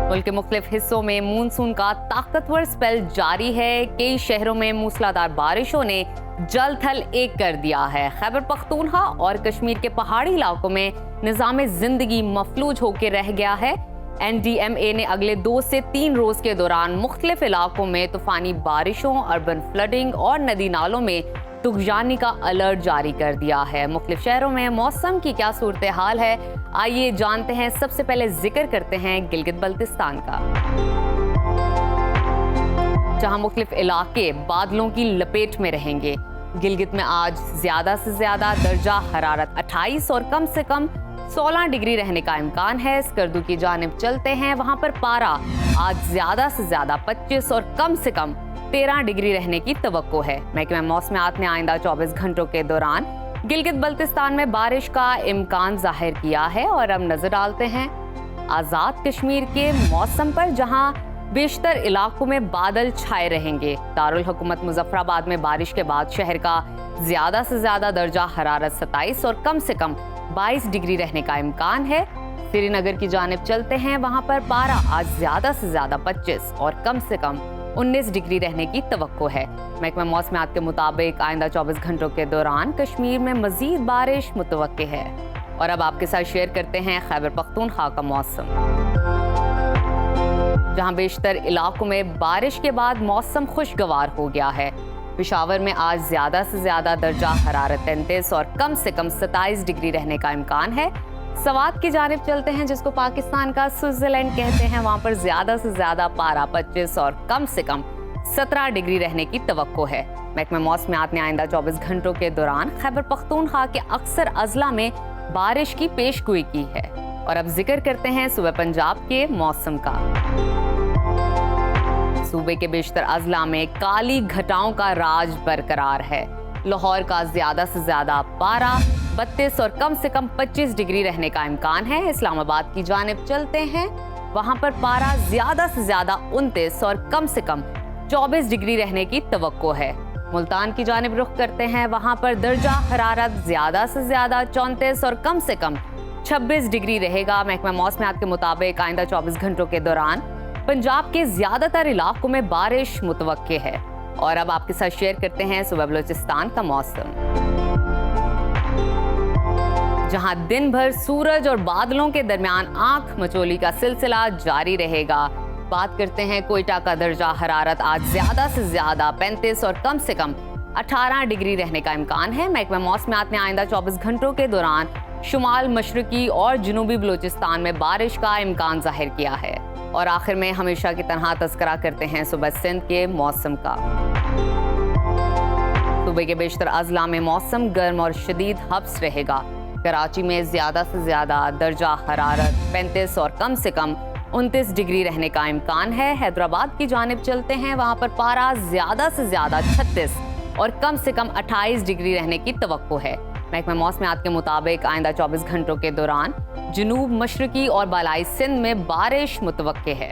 मुल्क के मुख्तलिफ हिस्सों में मानसून का ताकतवर स्पेल जारी है। कई शहरों में मूसलाधार बारिशों ने जल थल एक कर दिया है। खैबर पख्तूनख्वा और कश्मीर के पहाड़ी इलाकों में निज़ाम जिंदगी मफलूज होकर रह गया है। NDMA ने अगले 2 से 3 रोज के दौरान मुख्तलिफ इलाकों में तूफानी बारिशों, अर्बन फ्लडिंग और नदी नालों में तुगजानी का अलर्ट जारी कर दिया है। मुख्तलिफ शहरों में मौसम की क्या सूरत हाल है, आइए जानते हैं। सबसे पहले जिक्र करते हैं गिलगित बल्तिस्तान का, जहां मुख्तलिफ इलाके बादलों की लपेट में रहेंगे। गिलगित में आज ज्यादा से ज्यादा दर्जा हरारत 28 और कम से कम 16 डिग्री रहने का इम्कान है। स्कर्दू की जानिब चलते हैं, वहां पर पारा आज ज्यादा से ज्यादा 25 और कम से कम 13 डिग्री रहने की तवक्को है। महकमा मौसमियात ने आइंदा 24 घंटों के दौरान गिलगित बल्तिस्तान में बारिश का इम्कान जाहिर किया है। और अब नजर डालते हैं आज़ाद कश्मीर के मौसम पर, जहां बेशतर इलाकों में बादल छाए रहेंगे। दारुल हुकूमत मुजफ्फराबाद में बारिश के बाद शहर का ज्यादा से ज्यादा दर्जा हरारत 27 और कम से कम 22 डिग्री रहने का इम्कान है। श्रीनगर की जानिब चलते हैं, वहां पर पारा आज ज्यादा से ज्यादा 25 और कम से कम 19 डिग्री रहने की तवक्को है। महकमा मौसमियात के मुताबिक आइंदा 24 घंटों के दौरान कश्मीर में मजीद बारिश मुतवक्के है। और अब आपके साथ शेयर करते हैं खैबर पख्तूनख्वा का मौसम, जहां बेशतर इलाकों में बारिश के बाद मौसम खुशगवार हो गया है। पेशावर में आज ज्यादा से ज्यादा दर्जा हरारत 33 और कम से कम 27 डिग्री रहने का इम्कान है। सवात की जानिब चलते हैं, जिसको पाकिस्तान का स्विट्जरलैंड कहते हैं। वहां पर ज्यादा से ज्यादा पारा 25 और कम से कम 17 डिग्री रहने की तवक्को है। महकमा मौसमियात ने आइंदा 24 घंटों के दौरान खैबर पख्तूनख्वा के अक्सर अजला में बारिश की पेशगोई की है। और अब जिक्र करते हैं सूबे पंजाब के मौसम का। सूबे के बेशतर अजला में काली घटाओं का राज बरकरार है। लाहौर का ज्यादा से ज्यादा पारा 32 और कम से कम 25 डिग्री रहने का इम्कान है। इस्लामाबाद की जानिब चलते हैं, वहां पर पारा ज्यादा से ज्यादा 29 और कम से कम 24 डिग्री रहने की तवक्को है। मुल्तान की जानिब रुख करते हैं, वहां पर दर्जा हरारत ज्यादा से ज्यादा 34 और कम से कम 26 डिग्री रहेगा। महकमा मौसमियात के मुताबिक आइंदा 24 घंटों के दौरान पंजाब के ज्यादातर इलाकों में बारिश मुतवक्के है। और अब आपके साथ शेयर करते हैं सूबा बलूचिस्तान का मौसम, जहां दिन भर सूरज और बादलों के दरमियान आंख मचोली का सिलसिला जारी रहेगा। बात करते हैं कोयटा का दर्जा हरारत आज ज्यादा से ज्यादा 35 और कम से कम 18 डिग्री रहने का इम्कान है। महकमा मौसमियात ने आइंदा 24 घंटों के दौरान शुमाल मशरकी और जनूबी बलूचिस्तान में बारिश का इम्कान जाहिर किया है। और आखिर में हमेशा की तरह तस्करा करते हैं सूबा सिंध के मौसम का। सूबे के बेशतर अजला में मौसम गर्म और शदीद हब्स रहेगा। कराची में ज्यादा से ज्यादा दर्जा हरारत 35 और कम से कम 29 डिग्री रहने का इम्कान है। हैदराबाद की जानिब चलते हैं, वहां पर पारा ज्यादा से ज्यादा 36 और कम से कम 28 डिग्री रहने की तवक्को है। महकमा मौसमियात के मुताबिक आइंदा 24 घंटों के दौरान जनूब मशरकी और बालाई सिंध में बारिश मुतवक्के है।